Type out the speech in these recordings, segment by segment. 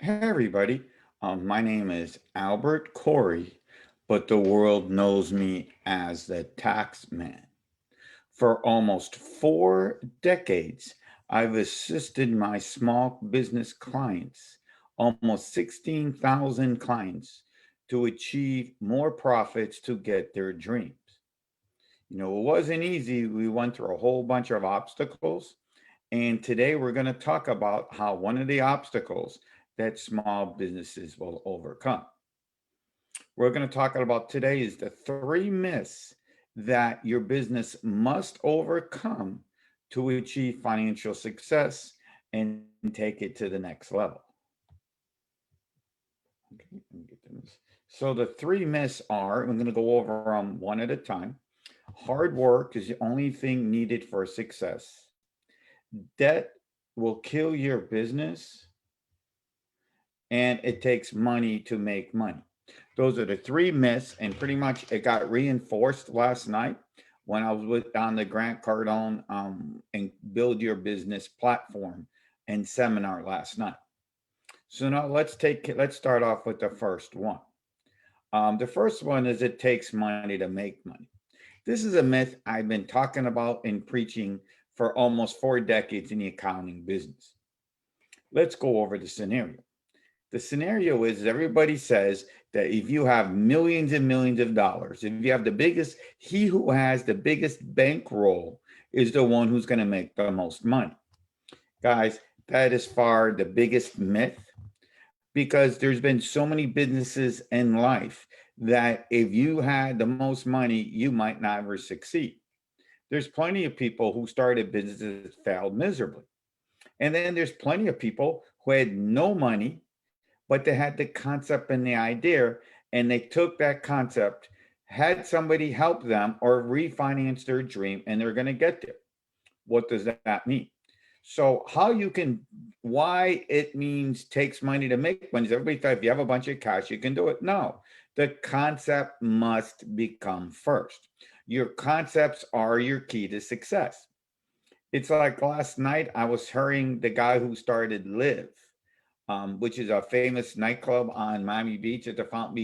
Hey everybody, my name is Albert Corey, but the world knows me as the tax man. For almost 4 decades, I've assisted my small business clients, almost 16,000 clients, to achieve more profits to get their dreams. It wasn't easy. We went through a whole bunch of obstacles, and today we're going to talk about how one of the obstacles that small businesses will overcome. We're going to talk about today is the three myths that your business must overcome to achieve financial success and take it to the next level. Okay, let me get to this. So the three myths are, I'm going to go over them one at a time. Hard work is the only thing needed for success. Debt will kill your business, and it takes money to make money. Those are the three myths, and pretty much it got reinforced last night when I was on the Grant Cardone and Build Your Business platform and seminar last night. So now let's start off with the first one. The first one is it takes money to make money. This is a myth I've been talking about and preaching for almost 4 decades in the accounting business. Let's go over the scenario. The scenario is everybody says that if you have millions and millions of dollars, if you have the biggest, he who has the biggest bankroll is the one who's going to make the most money. Guys, that is far the biggest myth because there's been so many businesses in life that if you had the most money, you might never succeed. There's plenty of people who started businesses that failed miserably. And then there's plenty of people who had no money but they had the concept and the idea, and they took that concept, had somebody help them or refinance their dream, and they're going to get there. What does that mean? So, how you can, why it means takes money to make money is everybody thought if you have a bunch of cash, you can do it. No, the concept must become first. Your concepts are your key to success. It's like last night, I was hearing the guy who started Live, which is a famous nightclub on Miami Beach at the Fountain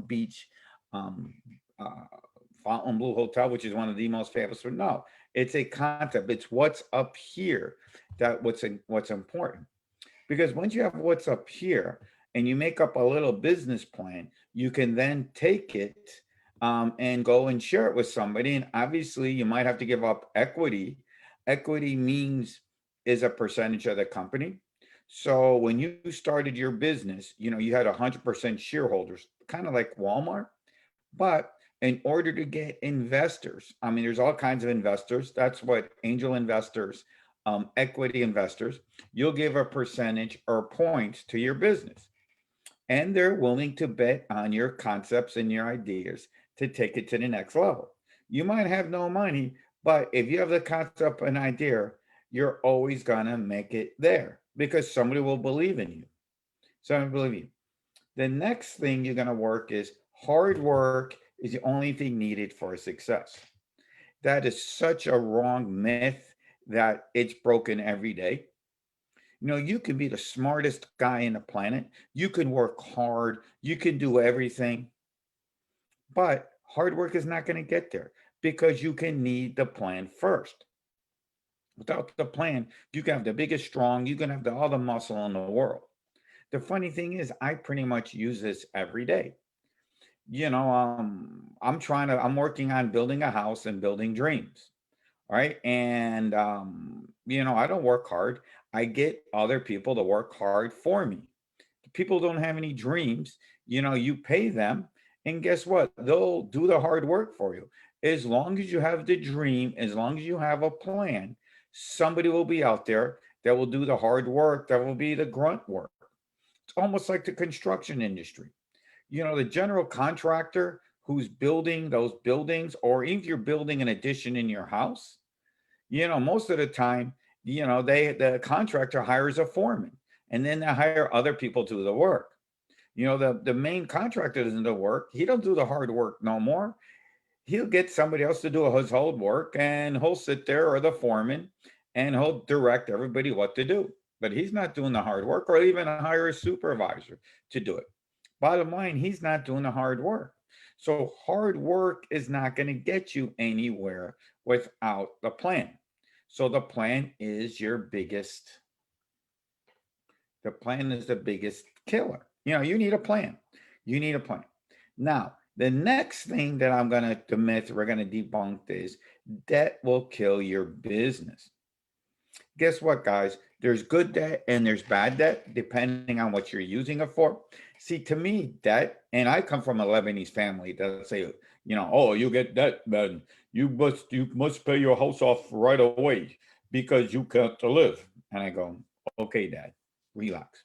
Beach, um, uh, Blue Hotel, which is one of the most famous. No, it's a concept. It's what's up here what's important. Because once you have what's up here and you make up a little business plan, you can then take it and go and share it with somebody. And obviously, you might have to give up equity. Equity means is a percentage of the company. So when you started your business, you had 100% shareholders, kind of like Walmart. But in order to get investors, I mean, there's all kinds of investors. That's what angel investors, equity investors, you'll give a percentage or points to your business. And they're willing to bet on your concepts and your ideas to take it to the next level. You might have no money, but if you have the concept and idea, you're always going to make it there because somebody will believe in you. Somebody will believe you. The next thing you're going to work is hard work is the only thing needed for success. That is such a wrong myth that it's broken every day. You can be the smartest guy in the planet. You can work hard. You can do everything. But hard work is not going to get there because you can need the plan first. Without the plan, you can have the biggest strong, you can have all the muscle in the world. The funny thing is, I pretty much use this every day. I'm working on building a house and building dreams. Right. And, I don't work hard. I get other people to work hard for me. People don't have any dreams. You pay them. And guess what? They'll do the hard work for you. As long as you have the dream, as long as you have a plan, somebody will be out there that will do the hard work, that will be the grunt work. It's almost like the construction industry. The general contractor who's building those buildings, or if you're building an addition in your house, most of the time, the contractor hires a foreman and then they hire other people to do the work. The main contractor doesn't do work. He don't do the hard work no more. He'll get somebody else to do his whole work and he'll sit there or the foreman and he'll direct everybody what to do. but he's not doing the hard work, or even hire a supervisor to do it. Bottom line, he's not doing the hard work. So hard work is not going to get you anywhere without the plan. So the plan is the biggest killer. You need a plan. You need a plan. Now, the next thing that the myth we're going to debunk is debt will kill your business. Guess what, guys? There's good debt and there's bad debt, depending on what you're using it for. See, to me, debt, and I come from a Lebanese family that say, oh, you get debt, man. You must pay your house off right away because you can't live. And I go, okay, Dad, relax.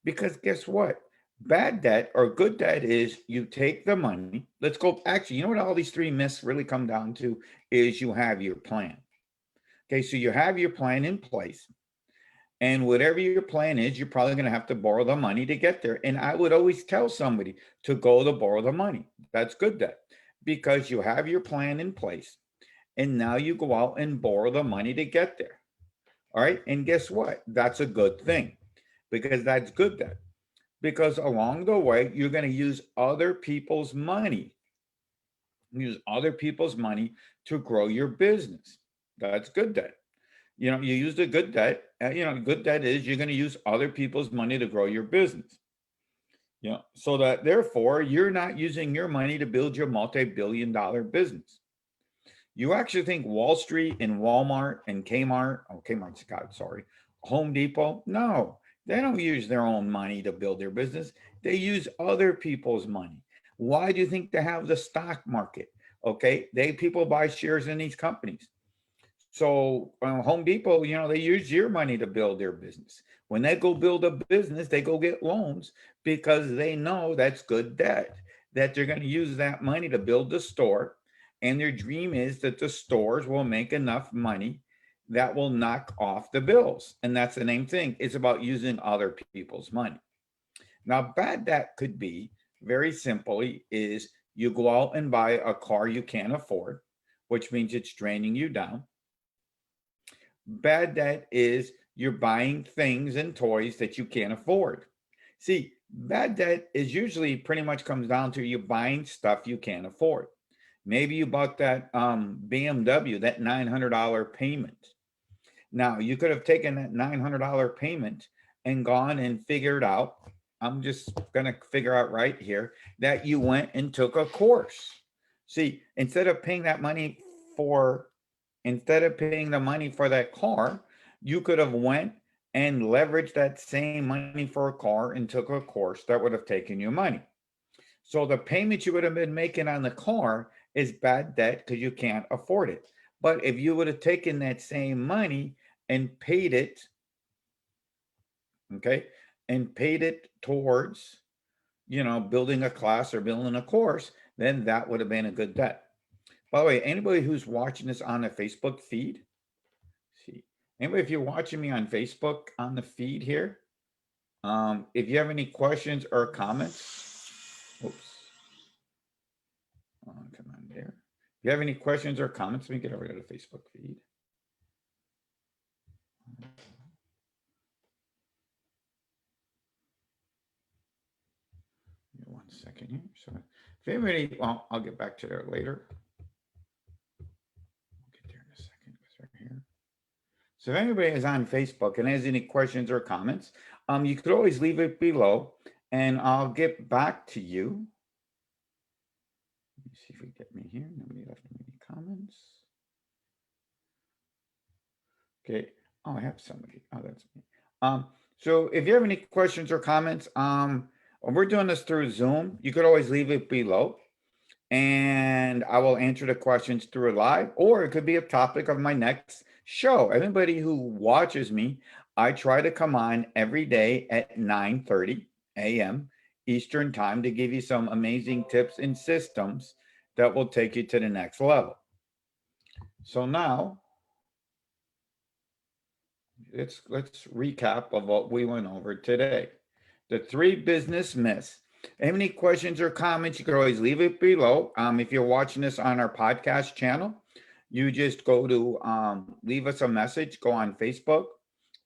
Because guess what? Bad debt or good debt is you take the money. Let's go. Actually, you know what all these three myths really come down to is you have your plan. Okay, so you have your plan in place. And whatever your plan is, you're probably going to have to borrow the money to get there. And I would always tell somebody to go to borrow the money. That's good debt because you have your plan in place. And now you go out and borrow the money to get there. All right. And guess what? That's a good thing because that's good debt. Because along the way, you're going to use other people's money. Use other people's money to grow your business. That's good debt. You use the good debt. Good debt is you're going to use other people's money to grow your business. So that therefore you're not using your money to build your multi-billion-dollar business. You actually think Wall Street and Walmart and Kmart, Kmart's God, sorry, Home Depot? No, they don't use their own money to build their business. They use other people's money. Why do you think they have the stock market? Okay, people buy shares in these companies. So Home Depot, they use your money to build their business. When they go build a business, they go get loans because they know that's good debt, that they're going to use that money to build the store. And their dream is that the stores will make enough money that will knock off the bills. And that's the main thing. It's about using other people's money. Now, bad debt could be very simply is you go out and buy a car you can't afford, which means it's draining you down. Bad debt is you're buying things and toys that you can't afford. See, bad debt is usually pretty much comes down to you buying stuff you can't afford. Maybe you bought that BMW, that $900 payment. Now, you could have taken that $900 payment and gone and figured out, I'm just going to figure out right here, that you went and took a course. See, instead of paying the money for that car, you could have went and leveraged that same money for a car and took a course that would have taken you money. So the payment you would have been making on the car is bad debt because you can't afford it. But if you would have taken that same money and paid it, towards, building a class or building a course, then that would have been a good debt. By the way, anybody who's watching this on the Facebook feed, anybody, if you're watching me on Facebook on the feed here, if you have any questions or comments, come on there. If you have any questions or comments, let me get over to the Facebook feed. One second here. So if anybody, I'll get back to there later. I'll get there in a second. It's right here. So if anybody is on Facebook and has any questions or comments, you could always leave it below and I'll get back to you. Let me see if we get me here. Nobody left me any comments. Okay. Oh, I have somebody. Oh, that's me. So if you have any questions or comments, we're doing this through Zoom. You could always leave it below and I will answer the questions through live, or it could be a topic of my next show. Everybody who watches me, I try to come on every day at 9:30 a.m. Eastern time to give you some amazing tips and systems that will take you to the next level. So now let's recap of what we went over today. The 3 business myths. Any questions or comments, you can always leave it below. If you're watching this on our podcast channel, you just go to leave us a message, go on Facebook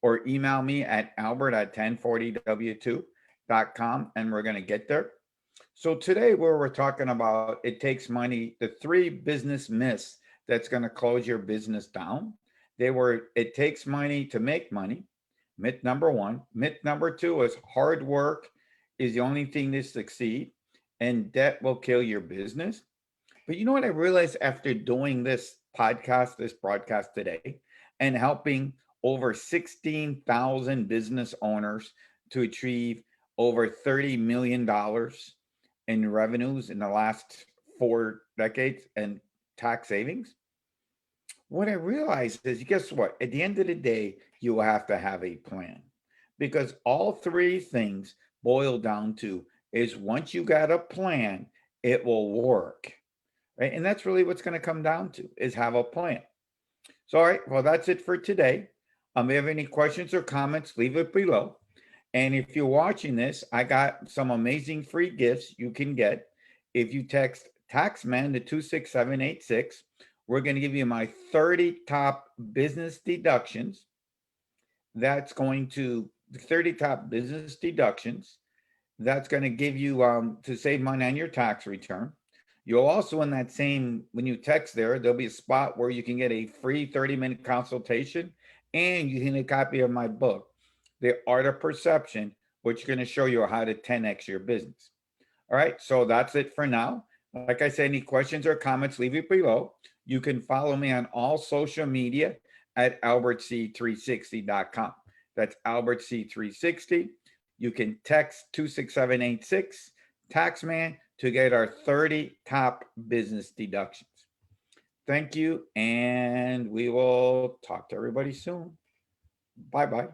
or email me at albert at 1040w2.com and we're going to get there. So today where we're talking about it takes money, the three business myths that's going to close your business down. They were it takes money to make money. Myth number one. Myth number two is hard work is the only thing to succeed and debt will kill your business. But you know what I realized after doing this broadcast today, and helping over 16,000 business owners to achieve over $30 million in revenues in the last 4 decades and tax savings? What I realized is, guess what? At the end of the day, you will have to have a plan because all three things boil down to is once you got a plan, it will work, right? And that's really what's going to come down to is have a plan. So, all right, well, that's it for today. If you have any questions or comments, leave it below. And if you're watching this, I got some amazing free gifts you can get. If you text Taxman to 26786, we're going to give you my 30 top business deductions. That's going to 30 top business deductions. That's going to give you to save money on your tax return. You'll also, in that same, when you text there'll be a spot where you can get a free 30-minute consultation and you can get a copy of my book, The Art of Perception, which is going to show you how to 10x your business. All right, so that's it for now. Like I said, any questions or comments, leave it below. You can follow me on all social media at albertc360.com. That's albertc360. You can text 26786 Taxman to get our 30 top business deductions. Thank you, and we will talk to everybody soon. Bye bye.